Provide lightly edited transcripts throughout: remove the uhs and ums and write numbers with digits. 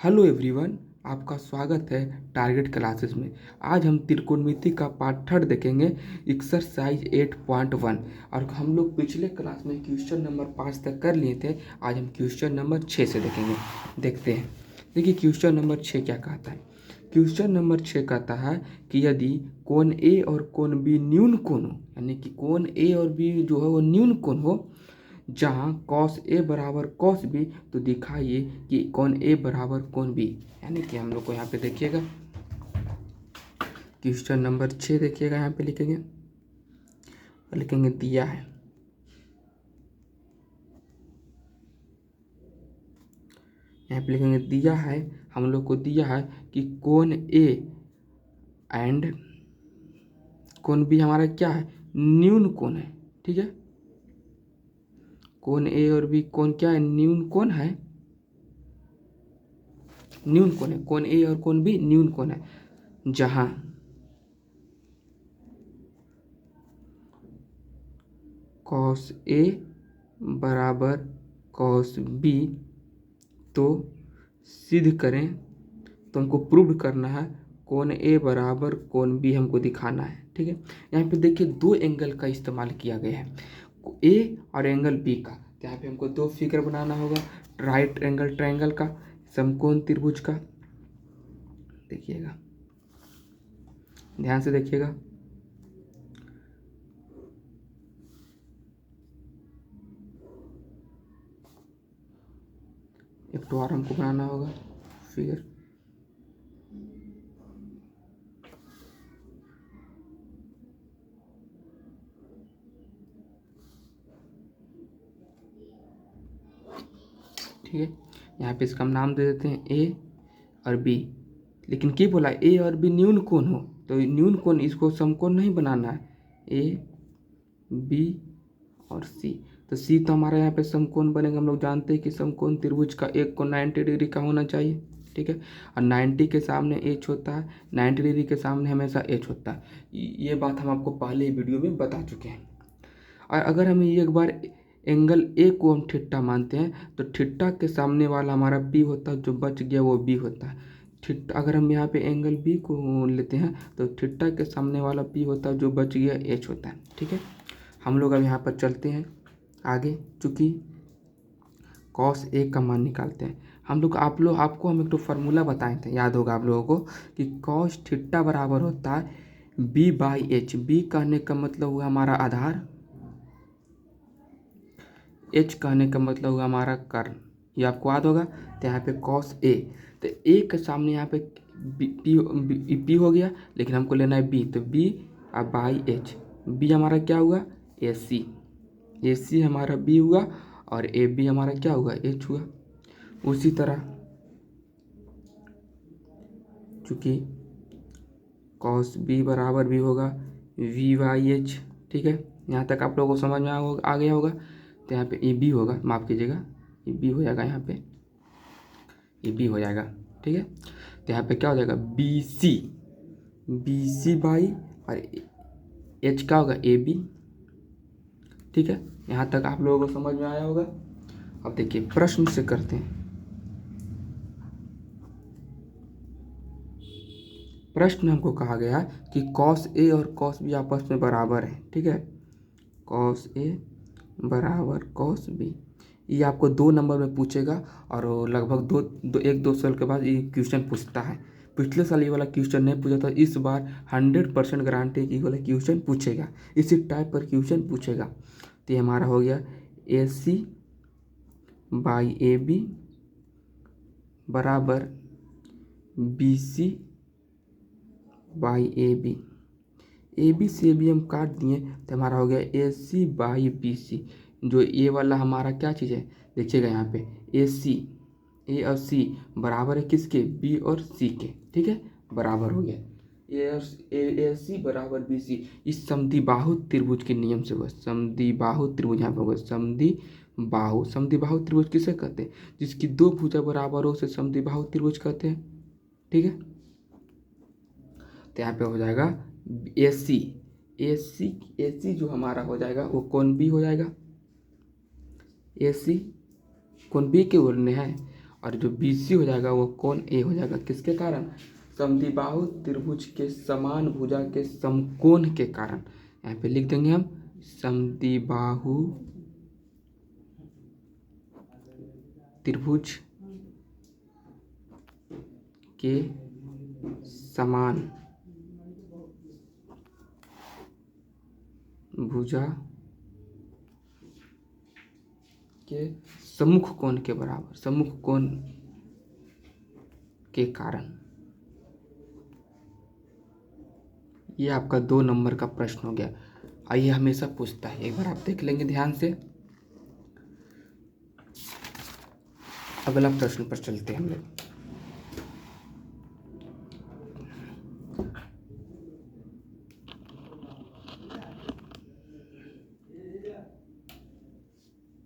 Hello everyone, आपका स्वागत है टारगेट क्लासेस में। आज हम त्रिकोणमिति का पार्ट 3 देखेंगे, एक्सरसाइज 8.1। और हम लोग पिछले क्लास में क्वेश्चन नंबर 5 तक कर लिए थे। आज हम क्वेश्चन नंबर 6 से देखेंगे। देखते हैं। देखिए क्वेश्चन नंबर 6 क्या कहता है। क्वेश्चन नंबर 6 कहता है कि यदि कोण ए और कोण बी न्यून कोण हो, यानी कि कोण ए और बी जो है वो न्यून कोण हो, जहाँ कॉस ए बराबर कॉस बी, तो दिखाइए कि कोण ए बराबर कोण बी। यानी कि हम लोग को यहाँ पे देखिएगा क्वेश्चन नंबर 6 देखिएगा, यहाँ पे लिखेंगे दिया है। यहाँ पे लिखेंगे दिया है, हम लोग को दिया है कि कोण ए एंड कोण बी हमारा क्या है, न्यून कोण है। ठीक है, कोण ए और बी कोण क्या है, न्यून कोण है। न्यून कोण है, कोण ए और कोण बी न्यून कोण है, जहां कॉस ए बराबर कॉस बी। तो सिद्ध करें, तो हमको प्रूव करना है कोण ए बराबर कोण बी, हमको दिखाना है। ठीक है, यहाँ पे देखिए दो एंगल का इस्तेमाल किया गया है, ए और एंगल बी का। तो यहाँ पे हमको दो फिगर बनाना होगा, राइट एंगल ट्रायंगल का, समकोण त्रिभुज का। देखिएगा, ध्यान से देखिएगा। एक तो और हमको बनाना होगा फिगर। ठीक है, यहाँ पे इसका हम नाम दे देते हैं ए और बी। लेकिन क्या बोला, ए और बी न्यून कोण हो, तो न्यून कोण इसको समकोण नहीं बनाना है। ए बी और सी, तो सी तो हमारा यहाँ पे समकोण बनेगा। हम लोग जानते हैं कि समकोण त्रिभुज का एक कोण 90 डिग्री का होना चाहिए। ठीक है, और 90 के सामने एच होता है, 90 डिग्री के सामने हमेशा एच होता है। ये बात हम आपको पहले ही वीडियो में बता चुके हैं। और अगर हम एक बार एंगल ए को हम थीटा मानते हैं, तो थीटा के सामने वाला हमारा बी होता है, जो बच गया वो बी होता है। थीटा, अगर हम यहाँ पे एंगल बी को लेते हैं, तो थीटा के सामने वाला बी होता है, जो बच गया एच होता है। ठीक है, हम लोग अब यहाँ पर चलते हैं आगे। चूँकि कॉस ए का मान निकालते हैं हम लोग, आपको हम एक तो फार्मूला बताए थे, याद होगा आप लोगों को, कि कॉस थीटा बराबर होता है बी बाई एच। बी कहने का मतलब हुआ हमारा आधार, एच कहने का मतलब हुआ हमारा कर्ण। ये आपको याद होगा। तो यहाँ पे कॉस ए, तो ए के सामने यहाँ पे पी हो गया, लेकिन हमको लेना है बी, तो बी और बाई एच। बी हमारा क्या हुआ, ए सी। ए सी हमारा बी हुआ, और ए बी हमारा क्या हुआ, एच हुआ। उसी तरह चूँकि कॉस बी बराबर भी होगा वी बाई एच। ठीक है, यहाँ तक आप लोगों को समझ में आ गया होगा। तो यहाँ पे ए बी होगा, माफ़ कीजिएगा, ए बी हो जाएगा, यहाँ पे ए बी हो जाएगा। ठीक है, तो यहाँ पे क्या हो जाएगा, बी सी बाई, और एच क्या होगा, ए बी। ठीक है, यहाँ तक आप लोगों को समझ में आया होगा। अब देखिए प्रश्न से करते हैं। प्रश्न में हमको कहा गया कि कॉस ए और कॉस बी आपस में बराबर है। ठीक है, कॉस ए बराबर कॉस बी, ये आपको 2 नंबर में पूछेगा, और लगभग एक दो साल के बाद ये क्वेश्चन पूछता है। पिछले साल ये वाला क्वेश्चन नहीं पूछा था, इस बार 100% गारंटी कि ये वाला क्वेश्चन पूछेगा, इसी टाइप पर क्वेश्चन पूछेगा। तो ये हमारा हो गया A C by A B बराबर B C by A B. A B से बी हम काट दिए, तो हमारा हो गया A C by B C. जो ए वाला हमारा क्या चीज़ है, देखिएगा यहाँ पे ए सी, ए और सी बराबर है किसके, बी और सी के। ठीक है, बराबर हो गया ए सी बराबर बी सी। इस समद्विबाहु त्रिभुज के नियम से हुआ, समद्विबाहु त्रिभुज यहाँ पे होगा, समद्विबाहु त्रिभुज किसे कहते हैं, जिसकी 2 भुजा बराबर हो उसे समद्विबाहु त्रिभुज कहते हैं। ठीक है, तो यहाँ पे हो जाएगा ए सी जो हमारा हो जाएगा वो कोण बी हो जाएगा। ए सी कोण बी के बोलने हैं, और जो BC हो जाएगा वो कोण A हो जाएगा। किसके कारण? समद्विबाहु त्रिभुज के समान भुजा के समकोण के कारण। यहाँ पे लिख देंगे हम समद्विबाहु त्रिभुज के समान भुजा के सम्मुख कोण के बराबर, सम्मुख कोण के कारण। ये आपका 2 नंबर का प्रश्न हो गया। आइए हमेशा पूछता है, एक बार आप देख लेंगे ध्यान से। अगला प्रश्न पर चलते हैं हम लोग।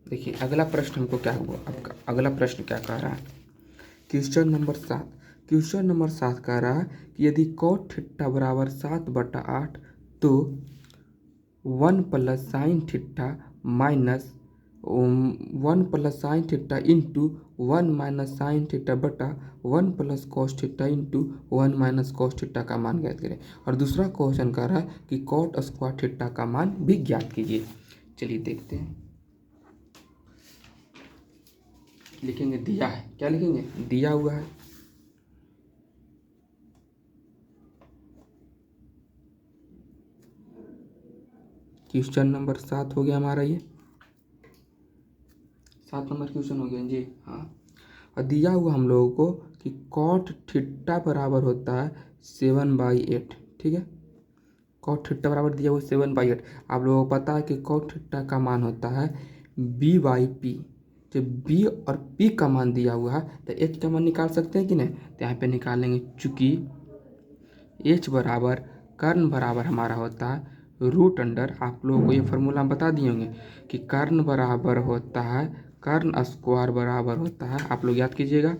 देखिए अगला प्रश्न हमको क्या हुआ, आपका अगला प्रश्न क्या कह रहा है? Question number 7। क्वेश्चन नंबर 7 कह रहा है कि यदि cot थीटा बराबर 7/8 तो 1 + sin theta minus 1 + sin theta into 1 - sin theta बटा 1 + cos theta into 1 - cos theta का मान ज्ञात करें। और दूसरा क्वेश्चन कर रहा है कि cot स्क्वायर थीटा का मान भी ज्ञात कीजिए। चलिए देखते हैं। लिखेंगे दिया है, क्या लिखेंगे? दिया हुआ है। क्वेश्चन नंबर 7 हो गया हमारा, ये 7 नंबर क्वेश्चन हो गया जी। हाँ, और दिया हुआ हम लोगों को कि cot थीटा बराबर होता है 7/8। ठीक है, cot थीटा बराबर दिया हुआ 7/8। आप लोगों को पता है कि cot थीटा का मान होता है B/P। जब B और P का मान दिया हुआ है तो H का मान निकाल सकते हैं कि नहीं? तो यहाँ पे निकालेंगे, चूँकि H बराबर कर्ण बराबर हमारा होता है रूट अंडर, आप लोगों को ये फार्मूला हम बता दिए होंगे कि कर्ण बराबर होता है, कर्ण स्क्वायर बराबर होता है, आप लोग याद कीजिएगा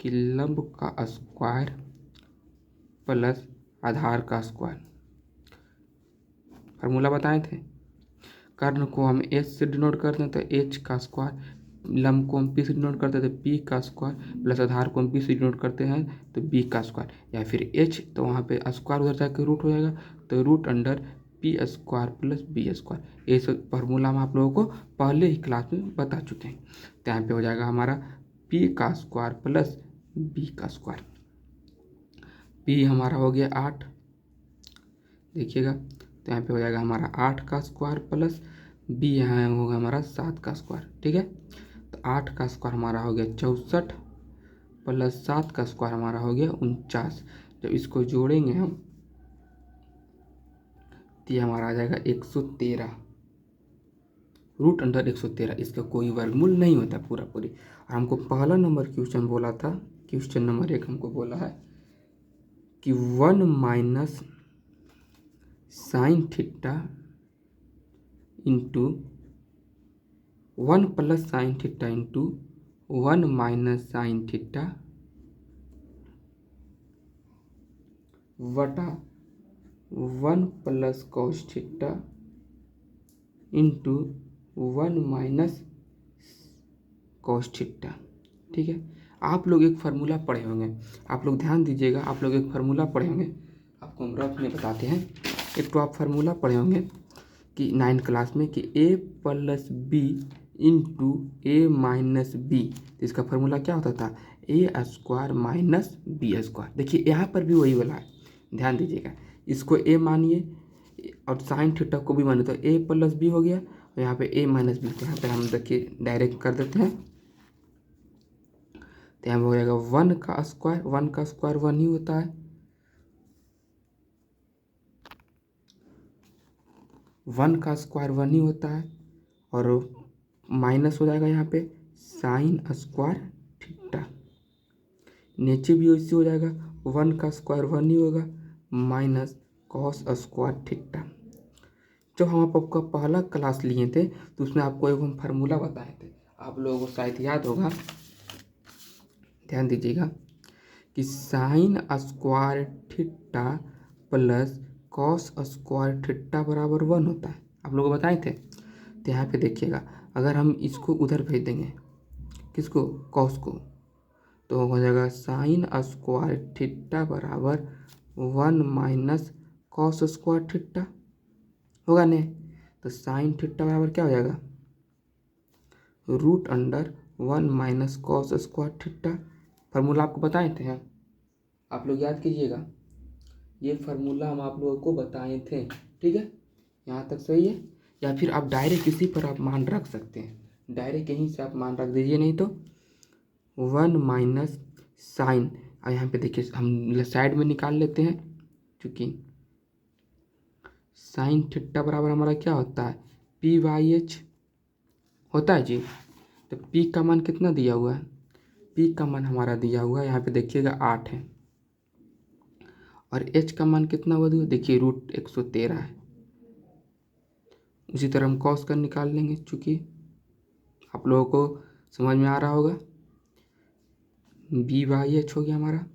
कि लंब का स्क्वायर प्लस आधार का स्क्वायर। फार्मूला बताए थे। कर्ण को हम H से डिनोट करते हैं तो H का स्क्वायर, लंब को हम P से डिनोट करते हैं तो P का स्क्वायर, प्लस आधार को हम P से डिनोट करते हैं तो B का स्क्वायर, या फिर H तो वहाँ पे स्क्वायर उधर जाकर रूट हो जाएगा तो root under P square plus B square. ये सब फार्मूला हम आप लोगों को पहले ही क्लास में बता चुके हैं। तो यहाँ पे हो जाएगा हमारा P का स्क्वायर प्लस B का स्क्वायर। P हमारा हो गया 8, देखिएगा, तो यहाँ पे हो जाएगा हमारा 8 का स्क्वायर प्लस B यहाँ होगा हमारा 7 का स्क्वायर। ठीक है, तो 8 का स्क्वायर हमारा हो गया 64 प्लस 7 का स्क्वायर हमारा हो गया 49। जब इसको जोड़ेंगे हम तो ये हमारा आ जाएगा 113 रूट अंडर 113। इसका कोई वर्गमूल नहीं होता पूरा पूरी। और हमको पहला नंबर क्वेश्चन बोला था, क्वेश्चन नंबर 1 हमको बोला है कि 1 - sin theta into 1 + sin theta into 1 - sin theta बटा 1 + cos theta into 1 - cos theta. ठीक है, आप लोग एक फार्मूला पढ़े होंगे, आप लोग ध्यान दीजिएगा, आप लोग एक फार्मूला पढ़े होंगे, आपको हम रफ में बताते हैं। एक तो आप फार्मूला पढ़े होंगे कि 9 क्लास में कि A + B into A - B, तो इसका फार्मूला क्या होता था? A² - B²। देखिए यहाँ पर भी वही वाला है, ध्यान दीजिएगा। इसको A मानिए और साइन थीटा को भी मानिए तो A + B हो गया, और यहाँ पे A - B, तो यहाँ पर हम देखिए डायरेक्ट कर देते हैं। तो यहाँ हो जाएगा 1 का स्क्वायर, 1 का स्क्वायर 1 ही होता है, 1 का स्क्वायर 1 ही होता है, और माइनस हो जाएगा यहाँ पे साइन स्क्वायर थीटा, नीचे भी वैसे हो जाएगा 1 का स्क्वायर 1 ही होगा माइनस कॉस स्क्वायर थीटा। जब हम आपका पहला क्लास लिए थे तो उसमें आपको एक हम फार्मूला बताए थे, आप लोगों को शायद याद होगा, ध्यान दीजिएगा कि sine square theta plus cos square theta बराबर 1 होता है, आप लोगों को बताए थे। तो यहाँ पे देखिएगा, अगर हम इसको उधर भेज देंगे, किसको? कॉस को, तो हो जाएगा साइन स्क्वायर थीटा बराबर 1 माइनस कॉस स्क्वायर थीटा, होगा नहीं? तो साइन थीटा बराबर क्या हो जाएगा, root under 1 minus cos square theta. Formula आपको बताए थे हैं, आप लोग याद कीजिएगा, ये फार्मूला हम आप लोगों को बताए थे, ठीक है? यहाँ तक सही है? या फिर आप डायरेक्ट इसी पर आप मान रख सकते हैं, डायरेक्ट यहीं से आप मान रख दीजिए, नहीं तो 1 माइनस साइन, और यहाँ पे देखिए हम साइड में निकाल लेते हैं, क्योंकि साइन थीटा बराबर हमारा क्या होता है, पी वाई एच होता है जी। तो पी का मान कितना दिया हुआ है, पी का मान हमारा दिया हुआ है यहाँ पे देखिएगा 8 है, और एच का मान कितना हुआ देखिए रूट 113 है। उसी तरह हम कॉस का निकाल लेंगे, चूँकि आप लोगों को समझ में आ रहा होगा, बी वाई एच हो गया हमारा।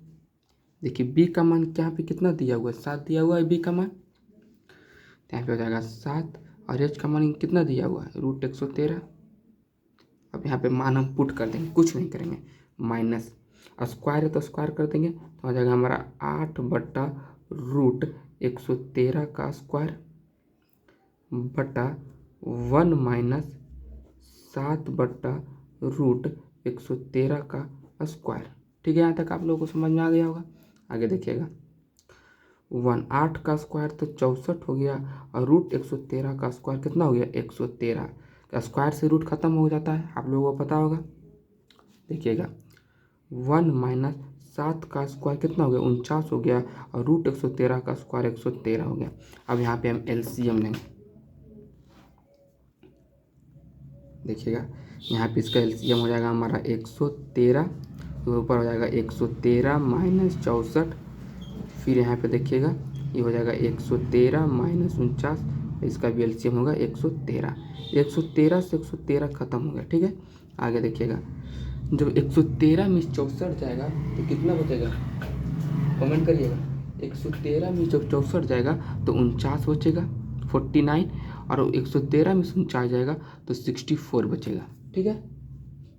देखिए बी का मान क्या पे कितना दिया हुआ है, 7 दिया हुआ है बी का मान, तो यहाँ पे हो जाएगा 7, और एच का मान कितना दिया हुआ है, रूट 113। अब यहाँ पे मान हम पुट कर देंगे, कुछ नहीं करेंगे, माइनस स्क्वायर है तो स्क्वायर कर देंगे, तो हो जाएगा हमारा 8 बटा रूट 113 का स्क्वायर बटा 1 माइनस 7 बटा रूट 113 का स्क्वायर। ठीक है, यहाँ तक आप लोगों को समझ में आ गया होगा। आगे देखिएगा, 8 का स्क्वायर तो 64 हो गया, और रूट 113 का स्क्वायर कितना हो गया, 113 का स्क्वायर से रूट खत्म हो जाता है, आप लोगों को पता होगा। देखिएगा 1 माइनस 7 का स्क्वायर कितना हो गया, 49 हो गया, और रूट 113 का स्क्वायर 113 हो गया। अब यहाँ पे हम एलसीएम लेंगे, देखिएगा यहाँ पे इसका एलसीएम हो जाएगा हमारा 113, तो ऊपर हो जाएगा 113 माइनस 64, फिर यहाँ पे देखिएगा ये हो जाएगा 113 माइनस 49, इसका भी एलसीएम होगा 113। 113 से 113 खत्म हो गया, ठीक है। आगे देखिएगा, जब 113 में 64 जाएगा तो कितना बचेगा, कमेंट करिएगा। 113 में जब 64 जाएगा तो 49 बचेगा, 49, और 113 में 49 जाएगा तो 64 बचेगा, ठीक है।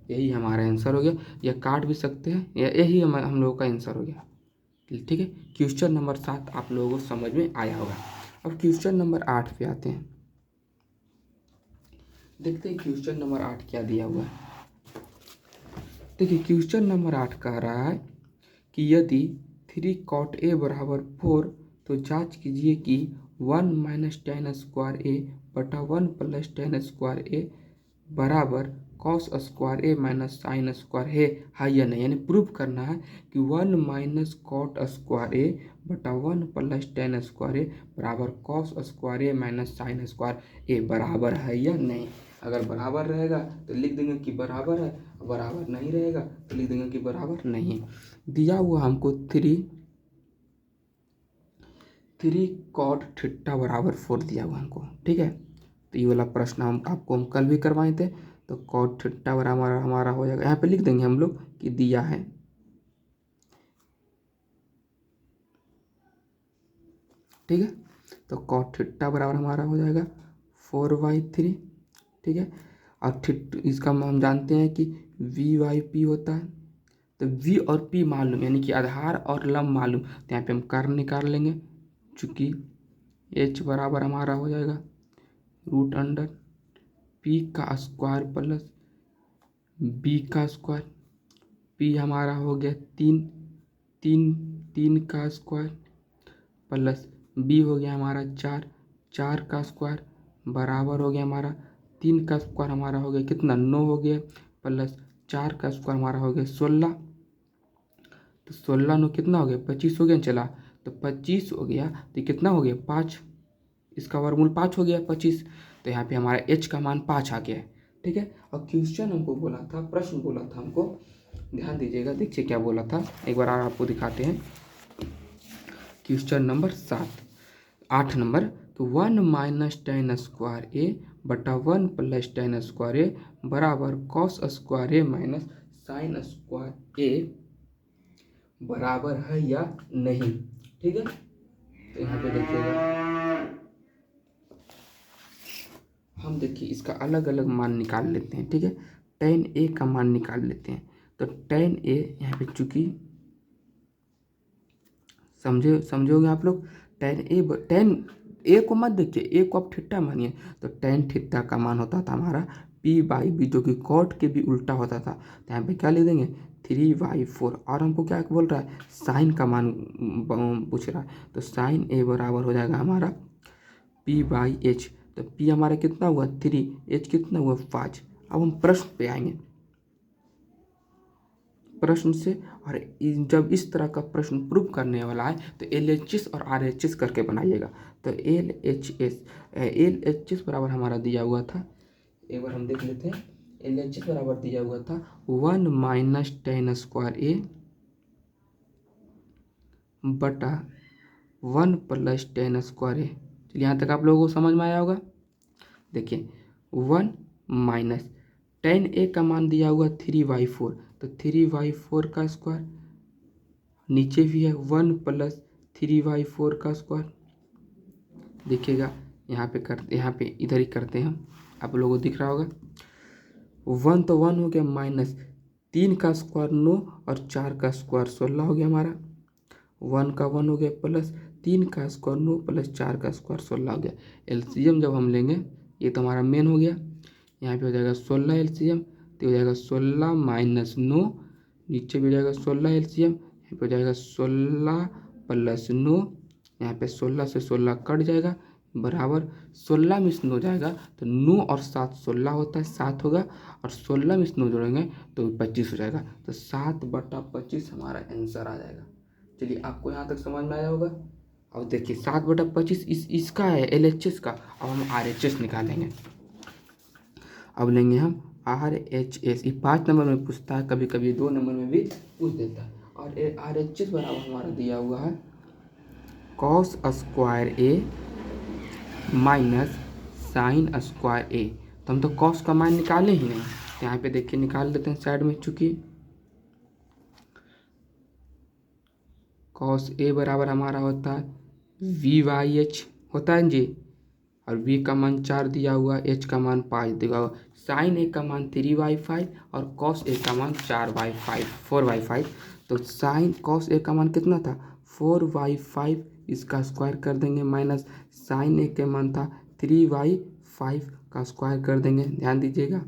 यही हमारा आंसर हो गया, या काट भी सकते हैं, या यही हम लोगों का आंसर हो गया, ठीक है। क्वेश्चन नंबर 7 आप लोगों को समझ में आया होगा। अब क्वेश्चन नंबर 8 पे आते हैं, देखते हैं क्वेश्चन नंबर 8 क्या दिया हुआ है। देखिए क्वेश्चन नंबर 8 कह रहा है कि यदि 3 cot a बराबर 4, तो जांच कीजिए कि 1 माइनस टेन स्क्वायर ए बटा 1 प्लस टेन स्क्वायर ए बराबर कॉस स्क्वायर ए माइनस साइन स्क्वायर है या नहीं। यानी प्रूव करना है कि 1 माइनस कॉट स्क्वायर ए बटा 1 प्लस टेन स्क्वायर ए बराबर कॉस स्क्वायर ए माइनस साइन स्क्वायर ए बराबर है या नहीं। अगर बराबर रहेगा तो लिख देंगे कि बराबर है, बराबर नहीं रहेगा तो लिख देंगे कि बराबर नहीं है। दिया हुआ हमको 3 कॉट थीटा बराबर 4 दिया हुआ हमको, ठीक है। तो ये वाला प्रश्न हम कल भी करवाए थे। तो कॉट थीटा बराबर हमारा हो जाएगा, यहाँ पे लिख देंगे हम लोग कि दिया है, ठीक है। तो कॉट थीटा बराबर हमारा हो जाएगा 4/3, ठीक है। और इसका हम जानते हैं कि v/p होता है, तो v और p मालूम, यानी कि आधार और लंब मालूम, तो यहाँ पे हम कारण निकाल लेंगे, चूँकि h बराबर हमारा हो जाएगा रूट अंडर p का स्क्वायर प्लस b का स्क्वायर। p हमारा हो गया 3 का स्क्वायर प्लस b हो गया हमारा 4 का स्क्वायर बराबर हो गया हमारा 3 का स्क्वायर हमारा हो गया कितना, 9 हो गया, प्लस 4 का स्क्वायर हमारा हो गया 16। तो 16 9 कितना हो गया, 25 हो गया, चला तो 25 हो गया, तो कितना हो गया 5, इसका वर्गमूल 5 हो गया 25। तो यहाँ पे हमारा h का मान 5 आ गया है, ठीक है। और क्वेश्चन हमको बोला था, प्रश्न बोला था हमको, ध्यान दीजिएगा, देखिए क्या बोला था, एक बार आपको दिखाते हैं। क्वेश्चन नंबर 8 नंबर, तो 1 माइनस टेन स्क्वायर ए बटा 1 प्लस टेन स्क्वायर ए बराबर कॉस स्क्वायर ए माइनस साइन स्क्वायर ए बराबर है या नहीं, ठीक है। तो यहाँ पे देखिएगा, हम देखिए इसका अलग अलग मान निकाल लेते हैं, ठीक है। टेन ए का मान निकाल लेते हैं, तो tan a यहाँ पे चूंकि समझोगे आप लोग, tan a को मत देखिए, a को आप थीटा मानिए, तो tan थीटा का मान होता था हमारा p/b, जो कि कॉट के भी उल्टा होता था। तो यहाँ पे क्या लिख देंगे 3/4, और हमको क्या बोल रहा है साइन का मान पूछ रहा है, तो साइन a बराबर हो जाएगा हमारा p/h। तो p हमारा कितना हुआ 3, h कितना हुआ 5। अब हम प्रश्न पे आएंगे, प्रश्न से, और जब इस तरह का प्रश्न प्रूव करने वाला है तो LHS और RHS करके बनाइएगा। तो LHS बराबर हमारा दिया हुआ था, एक बार हम देख लेते हैं। LHS बराबर दिया हुआ था 1 माइनस tan स्क्वायर a बटा 1 प्लस tan स्क्वायर a। चलिए यहाँ तक आप लोगों को समझ में आया होगा। देखिए 1 माइनस tan a का मान दिया हुआ 3/4, तो 3/4 का स्क्वायर, नीचे भी है 1 प्लस 3/4 का स्क्वायर। देखिएगा यहाँ पे इधर ही करते हैं हम, आप लोगों को दिख रहा होगा। 1 तो 1 हो गया, माइनस 3 का स्क्वायर 9 और 4 का स्क्वायर 16 हो गया हमारा। 1 का 1 हो गया, प्लस 3 का स्क्वायर 9 प्लस 4 का स्क्वायर 16 हो गया। एलसीएम जब हम लेंगे, ये तो हमारा मेन हो गया, यहाँ पे हो जाएगा 16 एलसीएम, तो हो जाएगा 16 माइनस 9, नीचे भी हो जाएगा 16 एलसीएम, यहाँ पे हो जाएगा 16 प्लस 9, यहाँ पे 16 से 16 कट जाएगा, बराबर 16 में से 9 जाएगा तो 9 और 7 16 होता है, 7 होगा, और 16 में से 9 जोड़ेंगे तो 25 हो जाएगा। तो 7/25 हमारा आंसर आ जाएगा। चलिए आपको यहाँ तक समझ में आया होगा। अब देखिए 7/25 इसका है LHS का। अब हम RHS निकालेंगे। अब लेंगे हम RHS, ये 5 नंबर में पूछता है, कभी कभी 2 नंबर में भी पूछ देता है। और RHS बराबर हमारा दिया हुआ है cos square a minus sine square a। तो हम तो cos का मान निकाले ही नहीं, तो यहाँ पे देखिए निकाल देते हैं साइड में। चूंकि cos a बराबर हमारा होता है v/h होता है जी, और v का मान 4 दिया हुआ, h का मान 5 दिया हुआ, साइन a का मान 3/5 और cos a का मान 4/5। तो साइन cos a का मान कितना था 4/5, इसका स्क्वायर कर देंगे, माइनस साइन a के मान था 3/5 का स्क्वायर कर देंगे। ध्यान दीजिएगा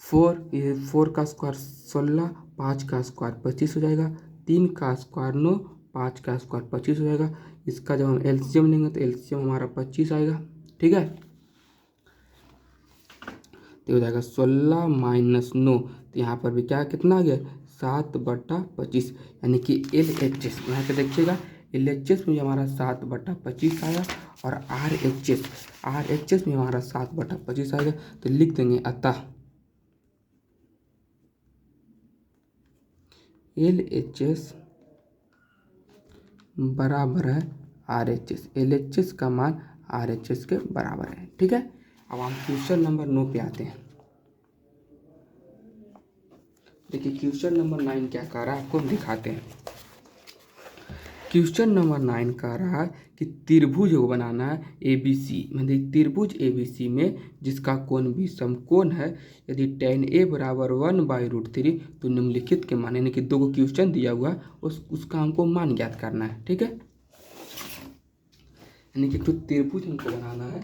4 का स्क्वायर 16, 5 का स्क्वायर 25 हो जाएगा, 3 का स्क्वायर 9, 5 का स्क्वायर 25 हो जाएगा। इसका जब हम एलसीएम लेंगे तो एलसीएम हमारा 25 आएगा। ठीक है, तो हो जाएगा 16 माइनस 9, तो यहाँ पर भी क्या कितना आ गया 7/25, यानी कि LHS यहाँ पे देखिएगा LHS में हमारा 7/25 आया, और RHS में हमारा 7/25 आएगा। तो लिख देंगे अतः LHS बराबर है RHS, LHS का मान RHS के बराबर है। ठीक है, अब हम क्वेश्चन नंबर 9 पे आते हैं। देखिए क्वेश्चन नंबर 9 क्या कह रहा है, आपको दिखाते हैं। क्वेश्चन नंबर 9 कह रहा है कि त्रिभुज को बनाना है ABC, मतलब त्रिभुज ABC में जिसका कोण भी समकोण है, यदि tan a बराबर 1/√3, तो निम्नलिखित के मान, यानी कि 2 क्वेश्चन दिया हुआ उसका हमको मान ज्ञात करना है। ठीक है, यानी कि कुछ त्रिभुज हमको बनाना है।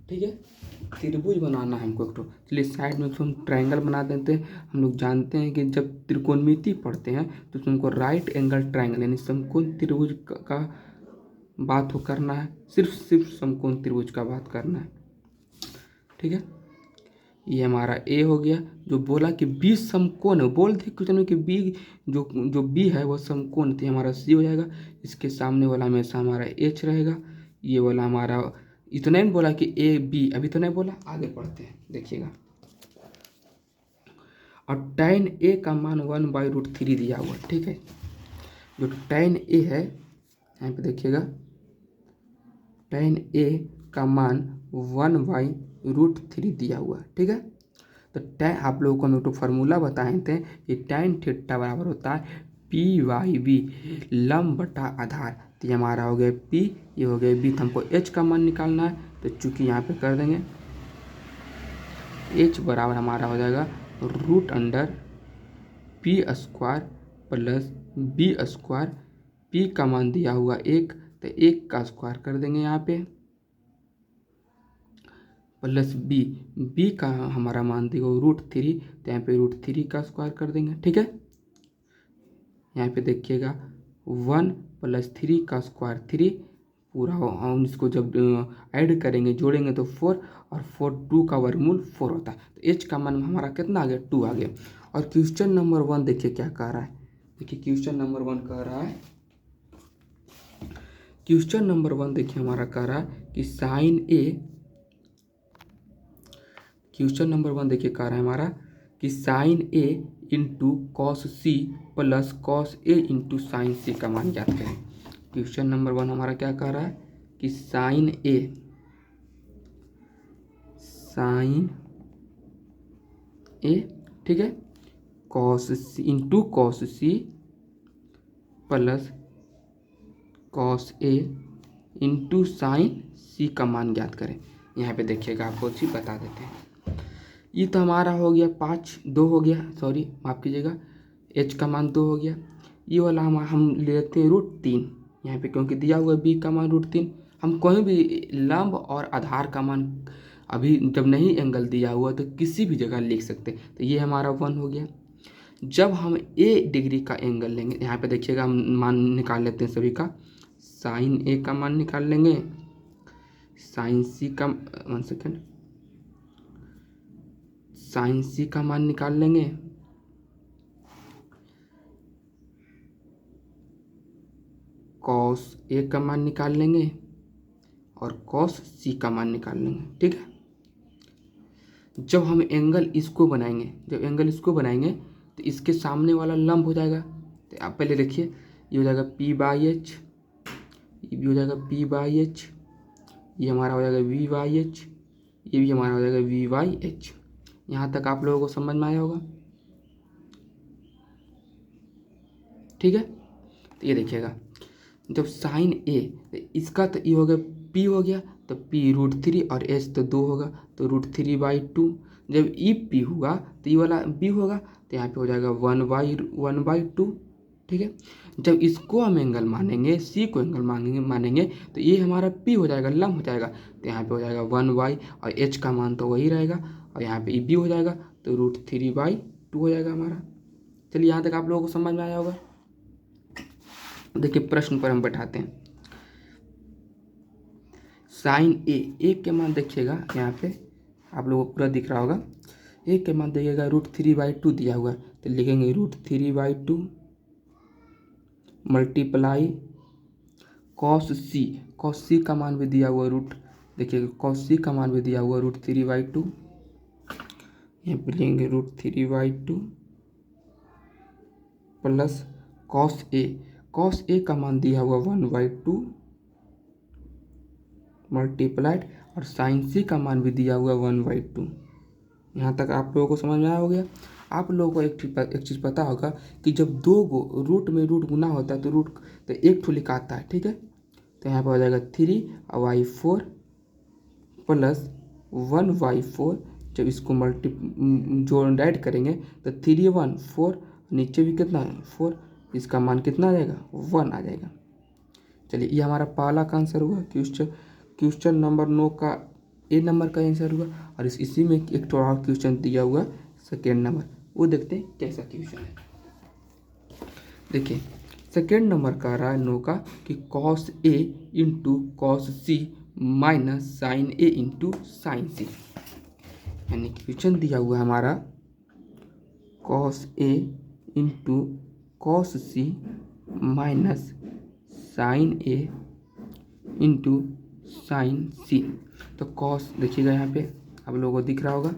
ठीक है, त्रिभुज बनाना है हमको एक तो। चलिए साइड में तो हम ट्रायंगल बना देते हैं। हम लोग जानते हैं कि जब त्रिकोणमिति पढ़ते हैं तो तुमको राइट एंगल ट्रायंगल यानी समकोण त्रिभुज का बात हो करना है, सिर्फ समकोण त्रिभुज का बात करना है। ठीक है, ये हमारा A हो गया, जो बोला कि B समकोण है, बोल थे क्वेश्चन में कि B जो B है वो समकोण थी, हमारा C हो जाएगा। इसके सामने वाला हमेशा हमारा H रहेगा, ये वाला हमारा, इतना नहीं बोला कि AB, अभी तो नहीं बोला, आगे पढ़ते हैं देखिएगा। और tan A का मान 1/√3 दिया हुआ। ठीक है, जो tan A है यहाँ पे देखिएगा, tan A का मान 1/√3 दिया हुआ। ठीक है, तो tan, आप लोगों को हम एक फार्मूला बताए थे कि tan थीटा बराबर होता है P/B लंब बटा आधार। तो ये हमारा हो गया P, ये हो गया B, तो हमको H का मान निकालना है। तो चूंकि यहाँ पे कर देंगे एच बराबर हमारा हो जाएगा root under P square plus B square. P का मान दिया हुआ 1, तो 1 का स्क्वायर कर देंगे यहाँ पे, प्लस बी का हमारा मान दिया √3, तो यहाँ पे √3 का स्क्वायर कर देंगे। ठीक है, यहाँ पे देखिएगा 1 + 3 का स्क्वायर 3 पूरा हम इसको जब ऐड करेंगे जोड़ेंगे तो 4, और 4 2 का वर्गमूल 4 होता है। तो एच का मान हमारा कितना आ गया 2 आ गया। और क्वेश्चन नंबर 1 देखिए क्या कह रहा है। देखिए क्वेश्चन नंबर 1 कह रहा है, क्वेश्चन नंबर 1 देखिए हमारा कह रहा है कि साइन ए, क्वेश्चन नंबर 1 देखिए कह रहा है हमारा कि sine A into cos C plus cos A into sine C का मान ज्ञात करें। क्वेश्चन नंबर 1 हमारा क्या कह रहा है कि साइन ए, ठीक है, cos C into cos C plus cos A into sine C का मान ज्ञात करें। यहाँ पे देखिएगा आपको चीज बता देते हैं। ये तो हमारा हो गया 5, 2 हो गया, सॉरी माफ़ कीजिएगा, एच का मान 2 हो गया। ये वाला हम लेते हैं √3 यहाँ पे, क्योंकि दिया हुआ बी का मान √3। हम कोई भी लंब और आधार का मान अभी जब नहीं एंगल दिया हुआ तो किसी भी जगह लिख सकते हैं। तो ये हमारा 1 हो गया। जब हम ए डिग्री का एंगल लेंगे, यहाँ पे देखिएगा हम मान निकाल लेते हैं सभी का। साइन ए का मान निकाल लेंगे, साइन सी का 1 सेकेंड, साइन सी का मान निकाल लेंगे, कॉस ए का मान निकाल लेंगे और कॉस सी का मान निकाल लेंगे। ठीक है, जब हम एंगल इसको बनाएंगे, जब एंगल इसको बनाएंगे तो इसके सामने वाला लंब हो जाएगा। तो आप पहले देखिए, ये हो जाएगा P/H, ये भी हो जाएगा P/H, ये हमारा हो जाएगा V/H, ये भी हमारा हो जाएगा V/H। यहाँ तक आप लोगों को समझ में आया होगा। ठीक है, तो ये देखिएगा, जब साइन ए, इसका तो ये हो गया P हो गया, तो P √3 और H तो 2 होगा, तो √3/2। जब ई P होगा तो ये वाला B होगा, तो यहाँ पे हो जाएगा 1/2। ठीक है, जब इसको हम एंगल मानेंगे, C को एंगल मानेंगे तो ये हमारा P हो जाएगा, लंब हो जाएगा, तो यहाँ पे हो जाएगा 1/, और H का मान तो वही रहेगा, और यहाँ पे B हो जाएगा, तो √3/2 हो जाएगा हमारा। चलिए यहाँ तक आप लोगों को समझ में आया होगा। देखिए प्रश्न पर हम बैठाते हैं। साइन ए के मान देखिएगा, यहाँ पे आप लोगों को पूरा दिख रहा होगा। ए के मान देखिएगा √3/2 दिया हुआ है, तो लिखेंगे √3/2 मल्टीप्लाई कॉस सी का मान भी दिया हुआ देखिएगा कॉस सी का मान भी दिया हुआ √3/2, यहाँ पे लेंगे √3/2 प्लस कॉस ए का मान दिया हुआ 1/2 मल्टीप्लाइड, और साइन सी का मान भी दिया हुआ 1/2। यहाँ तक आप लोगों को समझ में आया हो गया। आप लोगों को एक चीज़ पता होगा कि जब 2 गो रूट में रूट गुना होता है तो एक ठो लिखाता है। ठीक है, तो यहाँ पर हो जाएगा 3/4 प्लस 1/4। जब इसको ऐड करेंगे तो 3 1 4, नीचे भी कितना है 4, इसका मान कितना आ जाएगा 1 आ जाएगा। चलिए ये हमारा पहला का आंसर हुआ। क्वेश्चन नंबर 9 का ए नंबर का आंसर हुआ। और इसी में एक तो और क्वेश्चन दिया हुआ सेकेंड नंबर, वो देखते हैं कैसा क्वेश्चन है। देखिए सेकेंड नंबर का रहा है 9 का कि cos A into cos C minus sign A into sine सी। यानी क्वेश्चन दिया हुआ है हमारा cos A into cos C minus sign A into sine सी। तो कॉस देखिएगा यहाँ पे आप लोगों को दिख रहा होगा,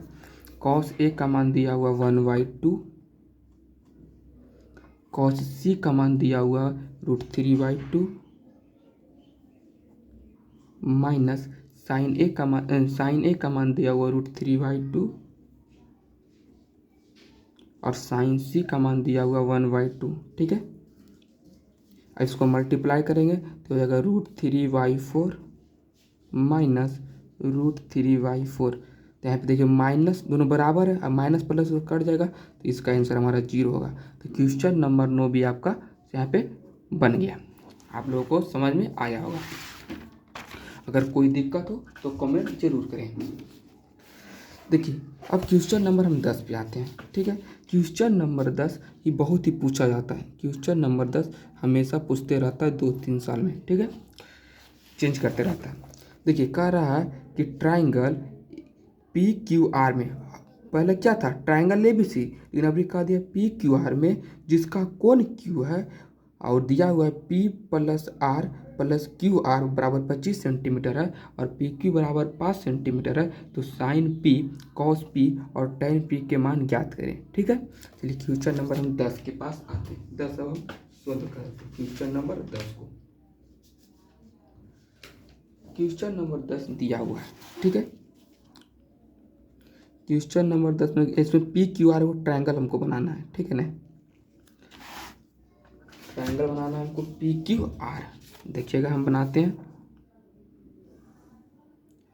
कॉस ए का मान दिया हुआ 1/2, कॉस सी का मान दिया हुआ √3/2 माइनस साइन ए का मान दिया हुआ √3/2 और साइन सी का मान दिया हुआ 1/2। ठीक है, इसको मल्टीप्लाई करेंगे तो हो जाएगा √3/4 माइनस √3/4। तो यहाँ पे देखिए माइनस दोनों बराबर है, अब माइनस प्लस कट जाएगा तो इसका आंसर हमारा 0 होगा। तो क्वेश्चन नंबर 9 भी आपका यहाँ पे बन गया। आप लोगों को समझ में आया होगा। अगर कोई दिक्कत हो तो कमेंट जरूर करें। देखिए अब क्वेश्चन नंबर हम 10 पे आते हैं। ठीक है, क्वेश्चन नंबर 10 ये बहुत ही पूछा जाता है। क्वेश्चन नंबर 10 हमेशा पूछते रहता है 2-3 साल में। ठीक है, चेंज करते रहता है। देखिए कह रहा है कि ट्राइंगल पी क्यू आर में, पहले क्या था ट्राइंगल ए बी सी, लेकिन अभी कह दिया पी क्यू आर में जिसका कोण क्यू है और दिया हुआ है P plus R plus Q R बराबर 25 सेंटीमीटर है और पी क्यू बराबर 5 सेंटीमीटर है, तो साइन पी कॉस पी और टेन पी के मान ज्ञात करें। ठीक है, चलिए क्वेश्चन नंबर हम 10 के पास आते हैं। 10 अब हम सोल्व करते हैं क्वेश्चन नंबर 10 को। क्वेश्चन नंबर 10 दिया हुआ है। ठीक है, क्वेश्चन नंबर 10 में इसमें पी क्यू आर वो ट्रायंगल हमको बनाना है। ठीक है ना, ट्रायंगल बनाना है हमको पी क्यू आर। देखिएगा हम बनाते हैं,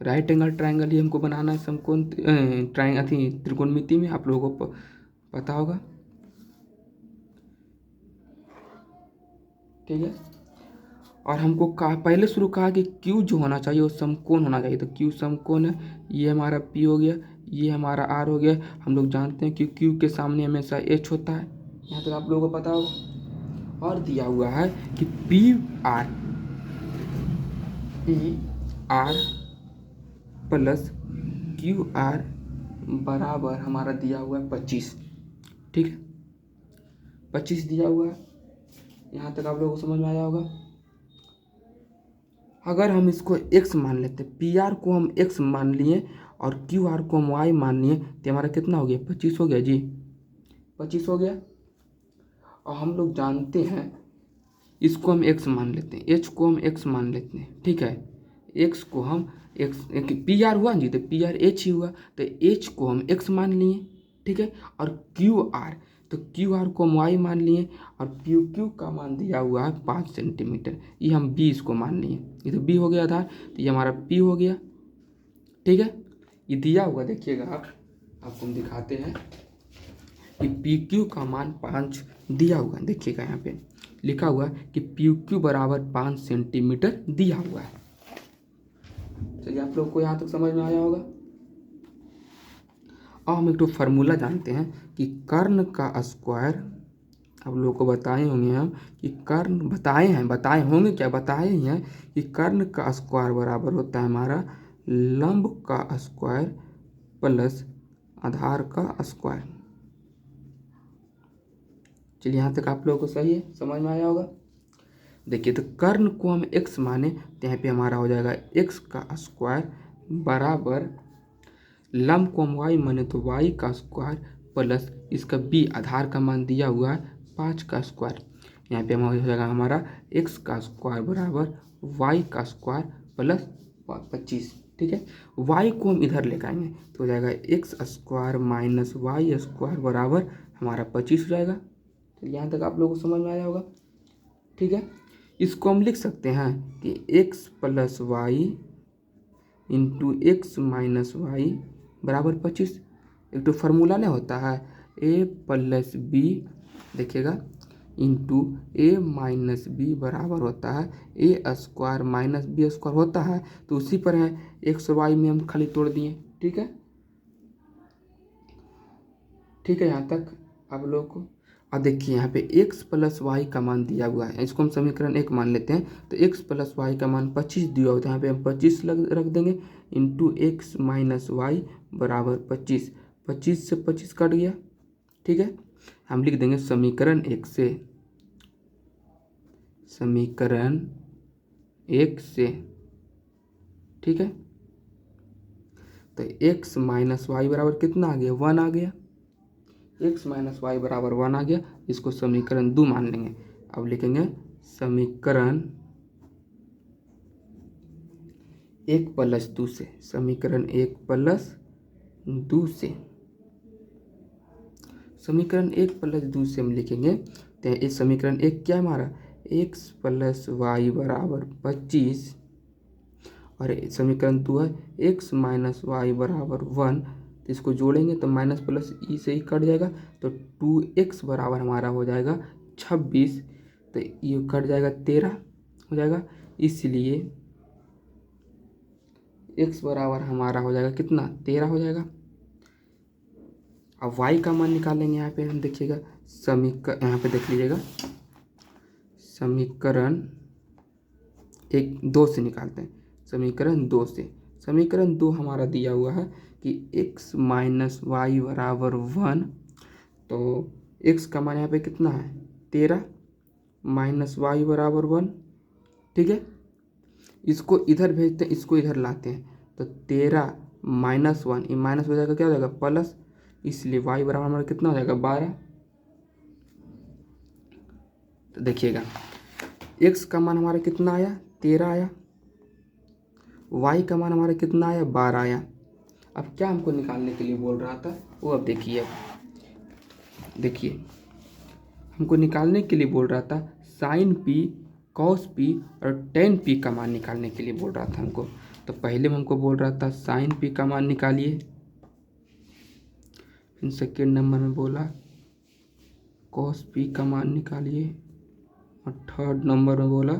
राइट एंगल ट्रायंगल ही हमको बनाना है समकोण त्रिकोणमिति में, आप लोगों को पता होगा। ठीक है, और हमको कहा पहले शुरू कहा कि क्यू जो होना चाहिए वो समकोण होना चाहिए, तो क्यू समकोण है। ये हमारा पी हो गया, ये हमारा आर हो गया। हम लोग जानते हैं कि क्यू के सामने हमेशा एच होता है, यहाँ तक आप लोगों को पता होगा। और दिया हुआ है कि P R plus Q R बराबर हमारा दिया हुआ है 25। ठीक है, 25 दिया हुआ है, यहाँ तक आप लोगों को समझ में आया होगा। अगर हम इसको x मान लेते, पी आर को हम x मान लिए और क्यू आर को हम y मान लिए, तो हमारा कितना हो गया 25 हो गया जी, 25 हो गया। और हम लोग जानते हैं इसको हम x मान लेते हैं, h को हम x मान लेते हैं। ठीक है, x को हम x पी आर हुआ जी, तो पी आर एच ही हुआ, तो h को हम x मान लिए। ठीक है, और क्यू आर, तो क्यू आर को हम y मान लिए और पी क्यू का मान दिया हुआ है 5 सेंटीमीटर, ये हम b इसको मान लिए। ये तो b हो गया आधार, तो ये हमारा p हो गया। ठीक है, ये दिया हुआ देखिएगा आपको हम दिखाते हैं कि पी क्यू का मान 5 दिया हुआ है। देखिएगा यहाँ पे लिखा हुआ है कि पी क्यू बराबर 5 सेंटीमीटर दिया हुआ है। चलिए आप लोग को यहाँ तक समझ में आया होगा। अब हम एक तो फार्मूला जानते हैं कि कर्ण का स्क्वायर, आप लोगों को बताए होंगे हम कि कर्ण बताए होंगे क्या, बताए ही हैं कि कर्ण का स्क्वायर बराबर होता है हमारा लंब का स्क्वायर प्लस आधार का स्क्वायर। चलिए यहाँ तक आप लोगों को सही है, समझ में आया होगा। देखिए तो कर्ण को हम x माने तो यहाँ पे हमारा हो जाएगा x का स्क्वायर बराबर लंब को हम y माने तो y का स्क्वायर प्लस इसका b आधार का मान दिया हुआ है 5 का स्क्वायर। यहाँ पे हमारा हो जाएगा हमारा x का स्क्वायर बराबर y का स्क्वायर प्लस 25। ठीक है, y को हम इधर लेकर आएंगे तो हो जाएगा x square minus Y square बराबर हमारा 25 हो जाएगा। तो यहाँ तक आप लोगों को समझ में आया होगा। ठीक है, इसको हम लिख सकते हैं कि x plus Y into X minus Y बराबर 25। एक तो फार्मूला नहीं होता है a प्लस बी, देखिएगा इंटू ए माइनस बी बराबर होता है A square minus B square होता है, तो उसी पर है एक्स और वाई में हम खाली तोड़ दिए। ठीक है, ठीक है यहाँ तक आप लोगों को। अब देखिए यहाँ पे x प्लस वाई का मान दिया हुआ है, इसको हम समीकरण 1 मान लेते हैं। तो x प्लस वाई का मान 25 दिया हुआ है, यहाँ पे हम 25 रख देंगे इंटू एक्स माइनस वाई बराबर 25। 25 से 25 कट गया। ठीक है, हम लिख देंगे समीकरण 1 से, समीकरण 1 से। ठीक है, तो x माइनस वाई बराबर कितना आ गया 1 आ गया, x माइनस वाई बराबर 1 आ गया, इसको समीकरण 2 मान लेंगे। अब लिखेंगे समीकरण 1 प्लस 2 से, समीकरण 1 प्लस 2 से, समीकरण 1 प्लस 2 से हम लिखेंगे तो इस समीकरण 1 क्या हमारा x प्लस वाई बराबर 25 और समीकरण 2 है x माइनस वाई बराबर 1, तो इसको जोड़ेंगे तो माइनस प्लस ई से ही कट जाएगा, तो 2x बराबर हमारा हो जाएगा 26, तो ये कट जाएगा 13 हो जाएगा, इसलिए x बराबर हमारा हो जाएगा कितना 13 हो जाएगा। अब y का मान निकालेंगे, यहाँ पे हम देखिएगा यहाँ पे देख लीजिएगा समीकरण 2 से निकालते हैं। समीकरण 2 हमारा दिया हुआ है कि x माइनस वाई बराबर 1, तो x का मान यहाँ पे कितना है 13 माइनस वाई बराबर 1, ठीक है। इसको इधर भेजते हैं, इसको इधर लाते हैं, तो 13 माइनस 1, ये माइनस हो जाएगा, क्या हो जाएगा प्लस, इसलिए y बराबर हमारा कितना हो जाएगा 12। तो देखिएगा x का मान हमारा कितना आया 13 आया, y का मान हमारा कितना आया 12 आया। अब क्या हमको निकालने के लिए बोल रहा था वो अब देखिए, हमको निकालने के लिए बोल रहा था साइन p कॉस p और टेन p का मान निकालने के लिए बोल रहा था हमको। तो पहले में हमको बोल रहा था साइन p का मान निकालिए, फिर सेकेंड नंबर में बोला कॉस p का मान निकालिए, और थर्ड नंबर में बोला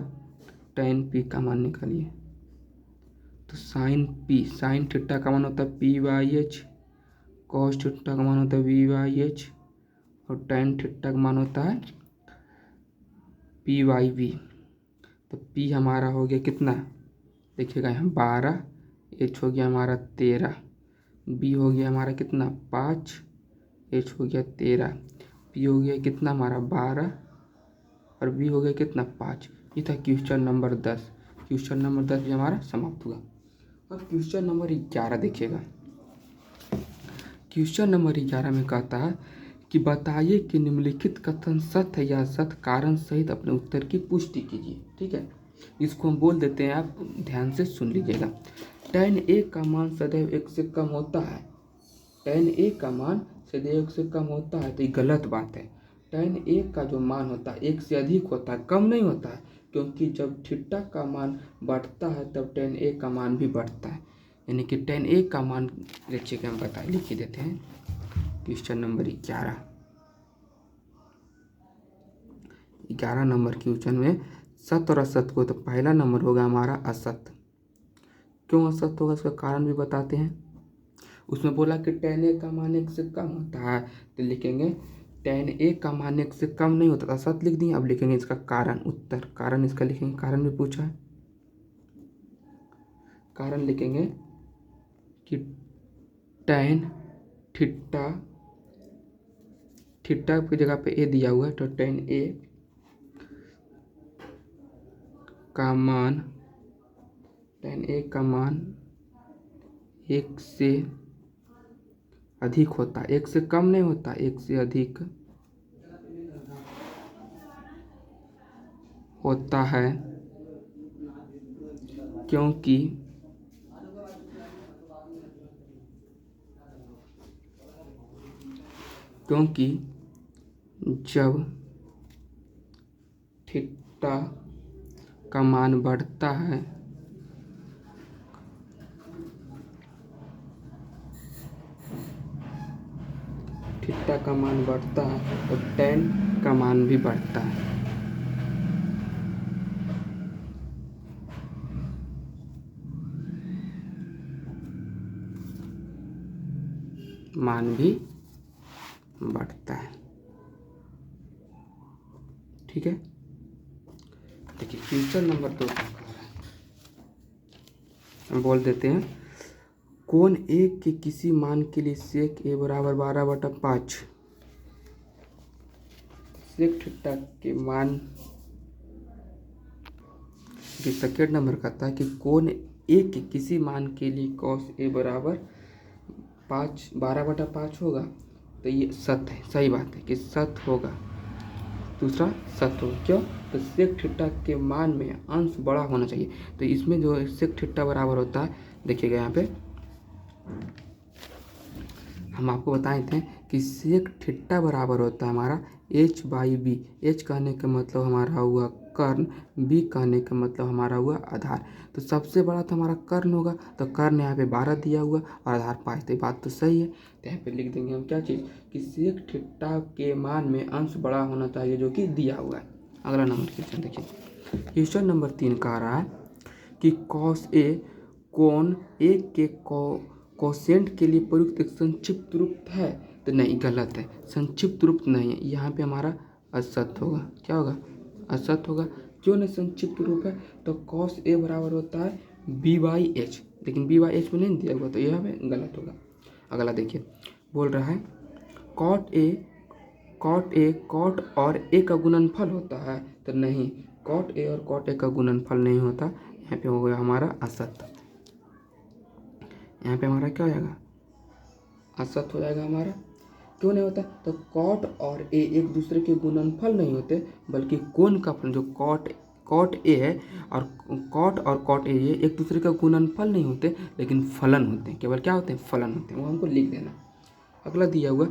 टेन p का मान निकालिए। तो साइन थीटा का मान होता है p/h, कॉस थीटा का मान होता है v/h, और टेन थीटा का मान होता है p/v। तो p हमारा हो गया कितना, देखिएगा यहाँ 12, h हो गया हमारा 13, b हो गया हमारा कितना 5, h हो गया 13, p हो गया कितना हमारा 12, और b हो गया कितना 5। ये था क्वेश्चन नंबर 10। क्वेश्चन नंबर 10 भी हमारा समाप्त हुआ। अब क्वेश्चन नंबर 11 देखिएगा। क्वेश्चन नंबर 11 में कहता है कि बताइए कि निम्नलिखित कथन सत्य या असत्य, कारण सहित अपने उत्तर की पुष्टि कीजिए, ठीक है। इसको हम बोल देते हैं, आप ध्यान से सुन लीजिएगा। tan a का मान सदैव 1 से कम होता है, tan a का मान सदैव 1 से कम होता है, तो ये गलत बात है। tan a का जो मान होता है 1 से अधिक होता है, कम नहीं होता है, क्योंकि जब थीटा का मान बढ़ता है तब tan a का मान भी बढ़ता है, यानी कि tan a का मान देखिए हम लिख देते हैं। क्वेश्चन नंबर 11 नंबर क्वेश्चन में सत्य और असत्य को, तो पहला नंबर होगा हमारा असत्य। क्यों असत्य होगा इसका कारण भी बताते हैं। उसमें बोला कि tan a का मान 1 से कम होता है, तो लिखेंगे tan a का मान 1 से कम नहीं होता, असत्य लिख दिए। अब लिखेंगे इसका कारण, उत्तर कारण इसका लिखेंगे, कारण भी पूछा है। कारण लिखेंगे कि tan थीटा की जगह पे a दिया हुआ है, तो tan a का मान 1 से अधिक होता है, 1 से कम नहीं होता, 1 से अधिक होता है, क्योंकि जब थीटा का मान बढ़ता है तो tan का मान भी बढ़ता है। मान भी बढ़ता है, ठीक है। देखिए क्वेश्चन नंबर 2 हम बोल देते हैं कोण a के किसी मान के लिए sec a बराबर 12/5, sec थीटा के मान की सेकेंड नंबर कहता है कि कोण a के किसी मान के लिए cos a बराबर 12/5 होगा, तो ये सत्य है, सही बात है कि सत्य होगा। दूसरा सत्य होगा, क्यों, तो सेक थीटा के मान में अंश बड़ा होना चाहिए, तो इसमें जो सेक थीटा बराबर होता है, देखिएगा यहाँ पे हम आपको बताए थे कि सेक थीटा बराबर होता है हमारा एच बाई बी। एच कहने का मतलब हमारा हुआ कर्ण, बी कहने का मतलब हमारा हुआ आधार। तो सबसे बड़ा तो हमारा कर्ण होगा, तो कर्ण यहाँ पे 12 दिया हुआ और आधार 5। तो ये बात तो सही है। तो यहाँ पे लिख देंगे हम क्या चीज़ कि सेक थीटा के मान में अंश बड़ा होना चाहिए जो कि दिया हुआ है। अगला नंबर क्वेश्चन देखिए, क्वेश्चन नंबर 3 कह रहा है कि कॉस ए कोण ए के कोसेंट के लिए प्रयुक्त एक संक्षिप्त रूप है। तो नहीं, गलत है, संक्षिप्त रूप नहीं है, यहाँ पे हमारा असत्य होगा। क्या होगा? असत्य होगा। क्यों नहीं संक्षिप्त रूप है? तो कॉस ए बराबर होता है बी बाई एच, लेकिन बी बाई एच में नहीं दिया हुआ, तो यहाँ पे गलत होगा। अगला देखिए, बोल रहा है कॉट ए कॉट और ए का गुणनफल होता है। तो नहीं, कॉट ए और कॉट ए का गुणनफल नहीं होता। यहाँ पे हो गया हमारा असत्य। यहाँ पे हमारा क्या हो जाएगा? असत्य हो जाएगा हमारा। क्यों नहीं होता? तो कॉट और ए एक दूसरे के गुणनफल नहीं होते, बल्कि कोण का फलन जो कॉट ए है और कॉट ए ये एक दूसरे का गुणनफल नहीं होते, लेकिन फलन होते हैं। केवल क्या होते हैं? फलन होते हैं। वो हमको लिख देना। अगला दिया हुआ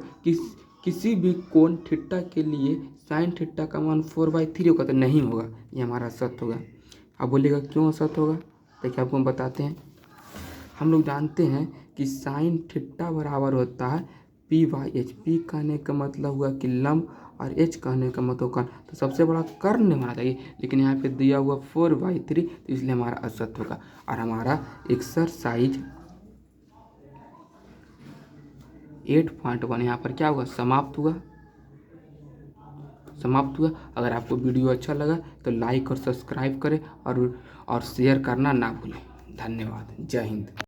किसी भी कोण थीटा के लिए साइन थीटा का मान 4/3 होगा। तो नहीं होगा, ये हमारा असत्य होगा। अब बोलिएगा क्यों असत्य होगा? देखिए आपको हम बताते हैं। हम लोग जानते हैं कि साइन थीटा बराबर होता है पी बाई एच। पी कहने का मतलब हुआ कि लंब और एच कहने का मतलब कर्ण। तो सबसे बड़ा कर्ण होना चाहिए, लेकिन यहाँ पे दिया हुआ 4/3, तो इसलिए हमारा असत्य होगा। और हमारा एक्सरसाइज 8.1 यहाँ पर क्या हुआ? समाप्त हुआ। अगर आपको वीडियो अच्छा लगा तो लाइक और सब्सक्राइब करें और शेयर करना ना भूलें। धन्यवाद। जय हिंद।